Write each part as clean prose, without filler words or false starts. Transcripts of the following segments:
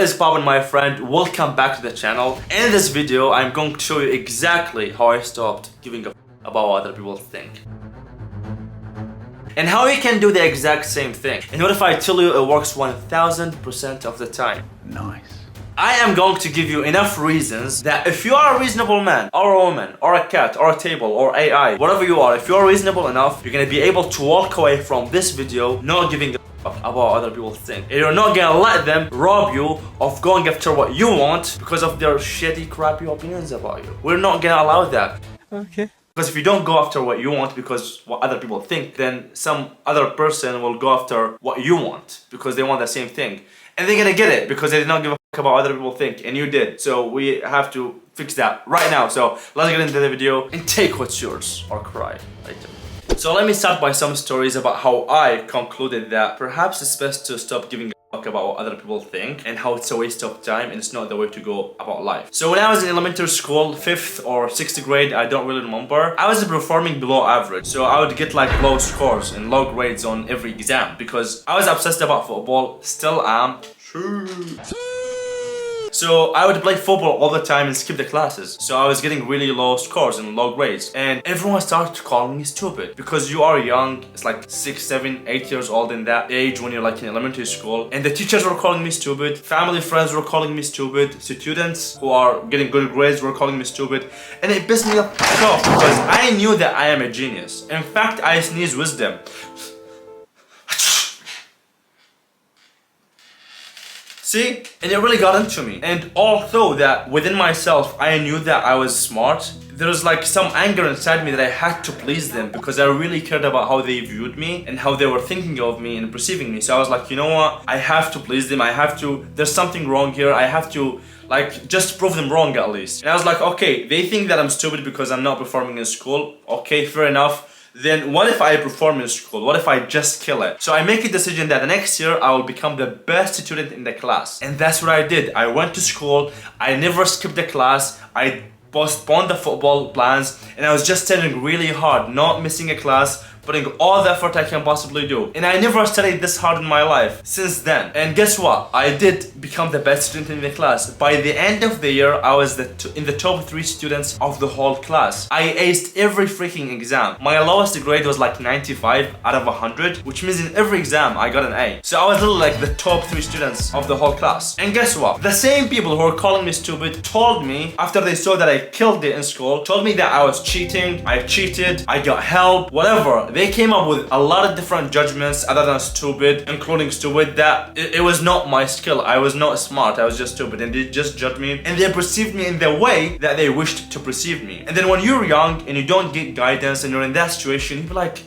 What is poppin', my friend? Welcome back to the channel. In this video, I'm going to show you exactly how I stopped giving a f about what other people think. And how you can do the exact same thing. And what if I tell you it works 1000% of the time? Nice. I am going to give you enough reasons that if you are a reasonable man, or a woman, or a cat, or a table, or AI, whatever you are, if you are reasonable enough, you're gonna be able to walk away from this video not giving a about what other people think. And you're not gonna let them rob you of going after what you want because of their shitty, crappy opinions about you. We're not gonna allow that. Okay. Because if you don't go after what you want because what other people think, then some other person will go after what you want because they want the same thing. And they're gonna get it because they did not give a fuck about what other people think, and you did. So we have to fix that right now. So let's get into the video and take what's yours or cry later. So let me start by some stories about how I concluded that perhaps it's best to stop giving a fuck about what other people think and how it's a waste of time and it's not the way to go about life. So when I was in elementary school, 5th or 6th grade, I don't really remember, I was performing below average. So I would get like low scores and low grades on every exam because I was obsessed about football, still am. So I would play football all the time and skip the classes. So I was getting really low scores and low grades. And everyone started calling me stupid. Because you are young, it's like 6, 7, 8 years old in that age when you're like in elementary school. And the teachers were calling me stupid. Family friends were calling me stupid. Students who are getting good grades were calling me stupid. And it pissed me off because I knew that I am a genius. In fact, I sneeze wisdom. See? And it really got into me. And although that within myself I knew that I was smart, there was like some anger inside me that I had to please them because I really cared about how they viewed me and how they were thinking of me and perceiving me. So I was like, you know what? I have to please them. I have to, there's something wrong here. I have to like just prove them wrong at least. And I was like, okay, they think that I'm stupid because I'm not performing in school. Okay, fair enough. Then what if I perform in school? What if I just kill it? So I make a decision that the next year I will become the best student in the class. And that's what I did. I went to school, I never skipped the class, I postponed the football plans, and I was just studying really hard, not missing a class, putting all the effort I can possibly do. And I never studied this hard in my life since then. And guess what? I did become the best student in the class. By the end of the year, I was in the top 3 students of the whole class. I aced every freaking exam. My lowest grade was like 95 out of 100, which means in every exam I got an A. So I was literally like the top 3 students of the whole class. And guess what? The same people who were calling me stupid told me, after they saw that I killed it in school, told me that I was cheating, I cheated, I got help, whatever. They came up with a lot of different judgments other than stupid, including stupid, that it was not my skill. I was not smart, I was just stupid, and they just judged me and they perceived me in the way that they wished to perceive me. And then when you're young and you don't get guidance and you're in that situation, you'd be like,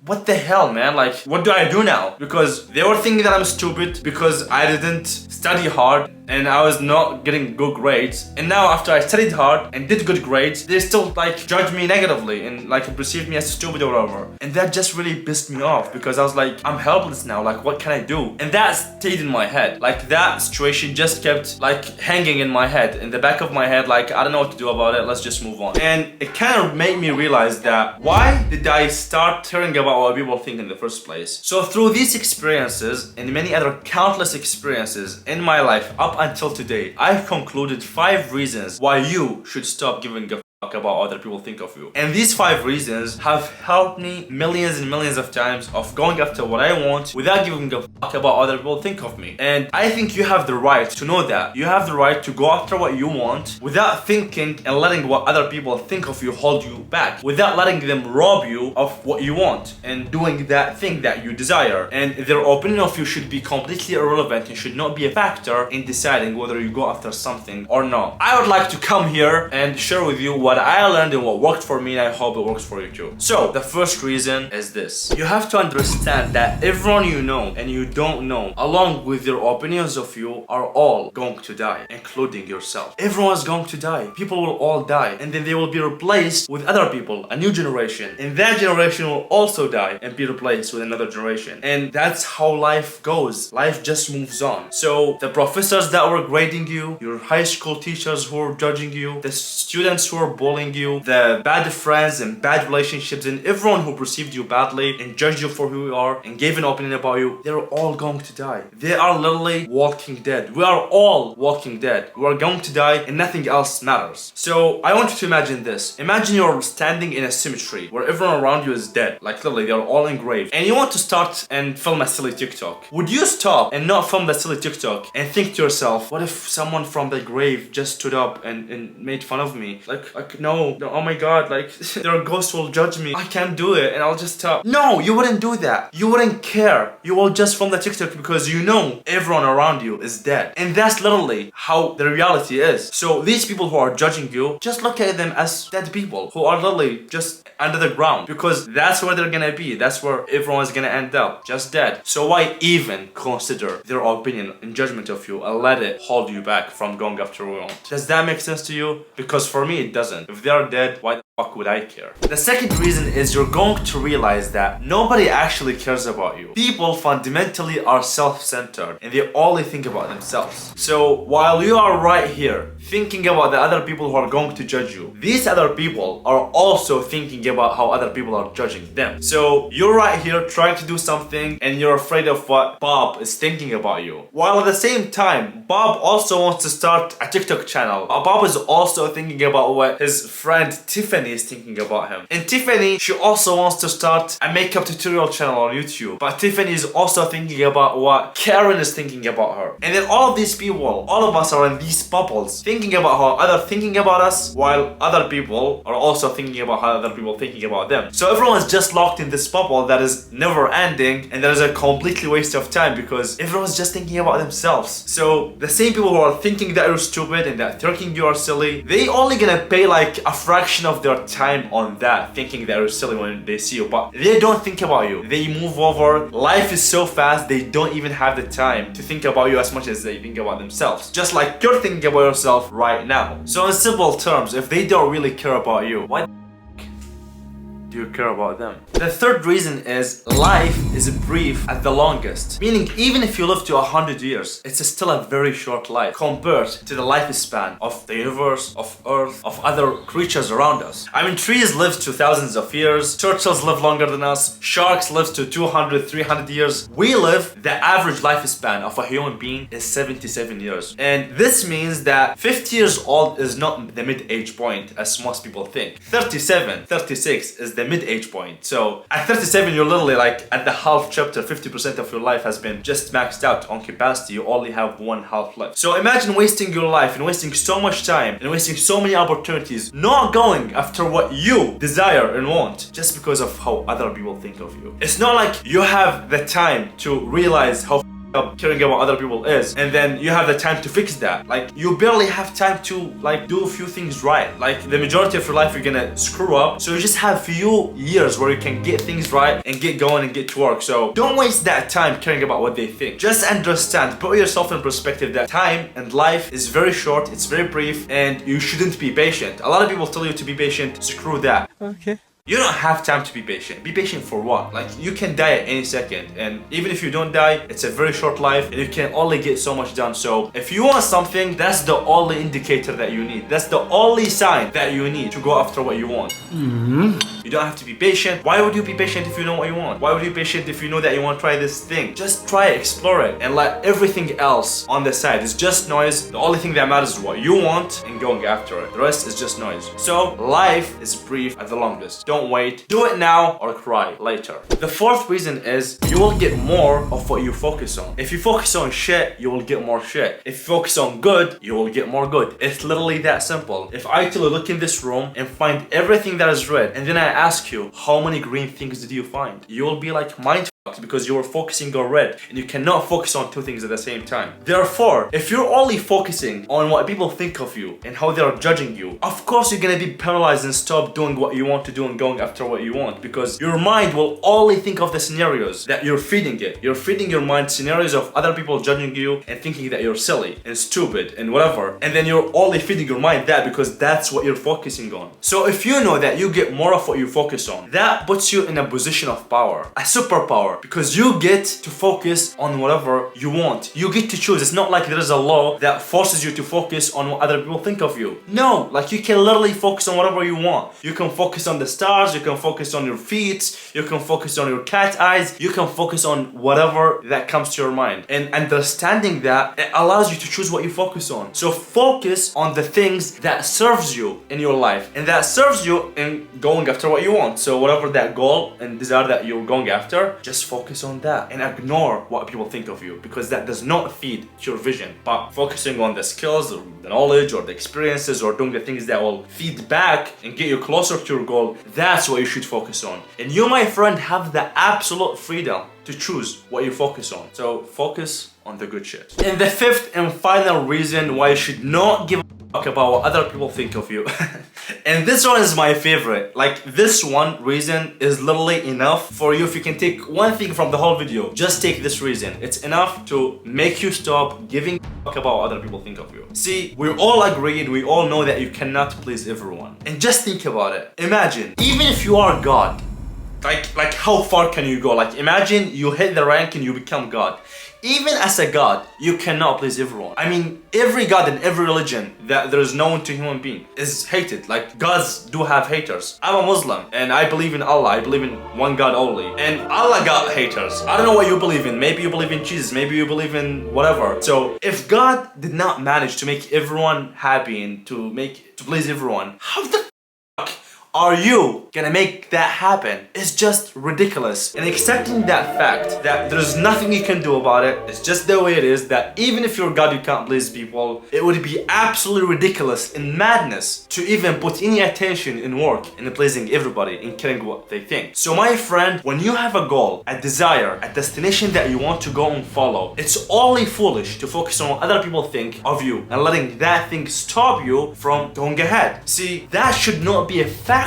what the hell, man? Like, what do I do now? Because they were thinking that I'm stupid because I didn't study hard and I was not getting good grades. And now after I studied hard and did good grades, they still like judge me negatively and like perceive me as stupid or whatever. And that just really pissed me off because I was like, I'm helpless now, like what can I do? And that stayed in my head. Like that situation just kept like hanging in my head, in the back of my head, like I don't know what to do about it, let's just move on. And it kind of made me realize that why did I start caring about what people think in the first place? So through these experiences and many other countless experiences in my life up until today, I've concluded 5 reasons why you should stop giving a fuck about what other people think of you. And these 5 reasons have helped me millions and millions of times of going after what I want without giving a fuck about what other people think of me. And I think you have the right to know that. You have the right to go after what you want without thinking and letting what other people think of you hold you back, without letting them rob you of what you want and doing that thing that you desire. And their opinion of you should be completely irrelevant and should not be a factor in deciding whether you go after something or not. I would like to come here and share with you what I learned and what worked for me, and I hope it works for you too. So the first reason is this. You have to understand that everyone you know and you don't know, along with their opinions of you, are all going to die, including yourself. Everyone's going to die. People will all die, and then they will be replaced with other people, a new generation. And that generation will also die and be replaced with another generation. And that's how life goes. Life just moves on. So the professors that were grading you, your high school teachers who were judging you, the students who were bullying you, the bad friends and bad relationships, and everyone who perceived you badly and judged you for who you are and gave an opinion about you, they're all going to die. They are literally walking dead. We are all walking dead. We are going to die and nothing else matters. So I want you to imagine this. Imagine you're standing in a cemetery where everyone around you is dead. Like literally, they're all engraved. And you want to start and film a silly TikTok. Would you stop and not film the silly TikTok and think to yourself, what if someone from the grave just stood up and made fun of me? Like no, oh my god, like their ghost will judge me. I can't do it and I'll just stop. No, you wouldn't do that. You wouldn't care. You will just film the TikTok because you know everyone around you is dead. And that's literally how the reality is. So these people who are judging you, just look at them as dead people who are literally just under the ground, because that's where they're gonna be. That's where everyone's gonna end up, just dead. So why even consider their opinion and judgment of you and let it hold you back from going after what you want? Does that make sense to you? Because for me it doesn't. If they are dead, why the fuck would I care? The second reason is you're going to realize that nobody actually cares about you. People fundamentally are self-centered and they only think about themselves. So while you are right here thinking about the other people who are going to judge you, these other people are also thinking about how other people are judging them. So you're right here trying to do something and you're afraid of what Bob is thinking about you. While at the same time, Bob also wants to start a TikTok channel. Bob is also thinking about what his friend Tiffany is thinking about him. And Tiffany, she also wants to start a makeup tutorial channel on YouTube. But Tiffany is also thinking about what Karen is thinking about her. And then all of these people, all of us are in these bubbles, thinking about how others thinking about us, while other people are also thinking about how other people thinking about them. So everyone's just locked in this bubble that is never ending, and that is a completely waste of time because everyone's just thinking about themselves. So the same people who are thinking that you're stupid and that thinking you are silly, they only gonna pay like a fraction of their time on that, thinking that you're silly when they see you, but they don't think about you. They move over. Life is so fast, they don't even have the time to think about you as much as they think about themselves. Just like you're thinking about yourself right now. So in simple terms, if they don't really care about you, why do you care about them? The third reason is life is brief at the longest. Meaning even if you live to 100 years, it's still a very short life compared to the lifespan of the universe, of Earth, of other creatures around us. I mean, trees live to thousands of years, turtles live longer than us, sharks live to 200, 300 years. We live, the average lifespan of a human being is 77 years. And this means that 50 years old is not the mid-age point as most people think. 37, 36 is the mid-age point. So at 37, you're literally like at the half chapter. 50% of your life has been just maxed out on capacity. You only have one half left. So imagine wasting your life and wasting so much time and wasting so many opportunities not going after what you desire and want just because of how other people think of you. It's not like you have the time to realize how up caring about other people is, and then you have the time to fix that. Like you barely have time to like do a few things right. Like the majority of your life you're gonna screw up, so you just have few years where you can get things right and get going and get to work. So don't waste that time caring about what they think. Just understand, put yourself in perspective that time and life is very short, it's very brief, and you shouldn't be patient. A lot of people tell you to be patient. Screw that. Okay. You don't have time to be patient. Be patient for what? Like, you can die at any second, and even if you don't die, it's a very short life and you can only get so much done. So if you want something, that's the only indicator that you need. That's the only sign that you need to go after what you want. You don't have to be patient. Why would you be patient if you know what you want? Why would you be patient if you know that you want to try this thing? Just try it, explore it, and let everything else on the side. It's just noise. The only thing that matters is what you want and going after it. The rest is just noise. So life is brief at the longest. Don't wait. Do it now or cry later. The fourth reason is you will get more of what you focus on. If you focus on shit, you will get more shit. If you focus on good, you will get more good. It's literally that simple. If I tell you look in this room and find everything that is red, and then I ask you how many green things did you find, you will be like mind because you are focusing on red and you cannot focus on two things at the same time. Therefore, if you're only focusing on what people think of you and how they are judging you, of course you're gonna be penalized and stop doing what you want to do and going after what you want, because your mind will only think of the scenarios that you're feeding it. You're feeding your mind scenarios of other people judging you and thinking that you're silly and stupid and whatever, and then you're only feeding your mind that because that's what you're focusing on. So if you know that you get more of what you focus on, that puts you in a position of power, a superpower. because you get to focus on whatever you want. You get to choose. It's not like there is a law that forces you to focus on what other people think of you. No, like you can literally focus on whatever you want. You can focus on the stars, you can focus on your feet, you can focus on your cat eyes, you can focus on whatever that comes to your mind. And understanding that, it allows you to choose what you focus on. So focus on the things that serves you in your life and that serves you in going after what you want. So whatever that goal and desire that you're going after, just focus on that and ignore what people think of you, because that does not feed your vision. But focusing on the skills or the knowledge or the experiences or doing the things that will feed back and get you closer to your goal, that's what you should focus on. And you, my friend, have the absolute freedom to choose what you focus on. So focus on the good shit. And the fifth and final reason why you should not give a fuck about what other people think of you. And this one is my favorite. Like, this one reason is literally enough for you. If you can take one thing from the whole video, just take this reason. It's enough to make you stop giving a fuck about what other people think of you. See, we all agree and we all know that you cannot please everyone. And just think about it. Imagine, even if you are God, like how far can you go? Like, imagine you hit the rank and you become God. Even as a God, you cannot please everyone. I mean, every God in every religion that there is known to human being is hated. Like, gods do have haters. I'm a Muslim and I believe in Allah. I believe in one God only. And Allah got haters. I don't know what you believe in. Maybe you believe in Jesus. Maybe you believe in whatever. So if God did not manage to make everyone happy and to please everyone, how the are you gonna make that happen? It's just ridiculous. And accepting that fact that there's nothing you can do about it, it's just the way it is, that even if you're God you can't please people, it would be absolutely ridiculous and madness to even put any attention in work in pleasing everybody and caring what they think. So my friend, when you have a goal, a desire, a destination that you want to go and follow, it's only foolish to focus on what other people think of you and letting that thing stop you from going ahead. See, that should not be a factor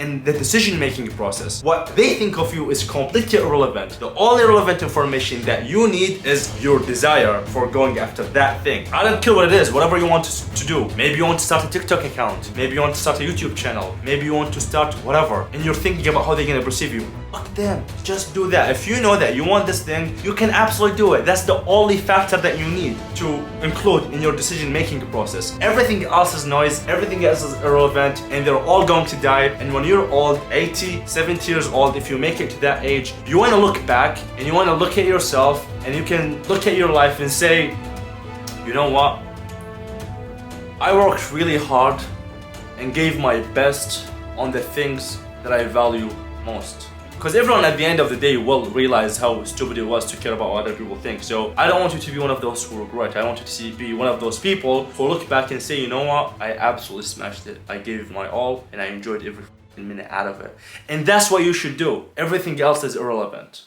in the decision-making process. What they think of you is completely irrelevant. The only relevant information that you need is your desire for going after that thing. I don't care what it is, whatever you want to do. Maybe you want to start a TikTok account. Maybe you want to start a YouTube channel. Maybe you want to start whatever. And you're thinking about how they're gonna perceive you. Fuck them. Just do that. If you know that you want this thing, you can absolutely do it. That's the only factor that you need to include in your decision-making process. Everything else is noise. Everything else is irrelevant. And they're all going to die. And when you're old, 80, 70 years old, if you make it to that age, you want to look back and you want to look at yourself and you can look at your life and say, you know what? I worked really hard and gave my best on the things that I value most. Because everyone at the end of the day will realize how stupid it was to care about what other people think. So I don't want you to be one of those who regret. I want you to be one of those people who look back and say, you know what? I absolutely smashed it. I gave my all and I enjoyed every minute out of it. And that's what you should do. Everything else is irrelevant.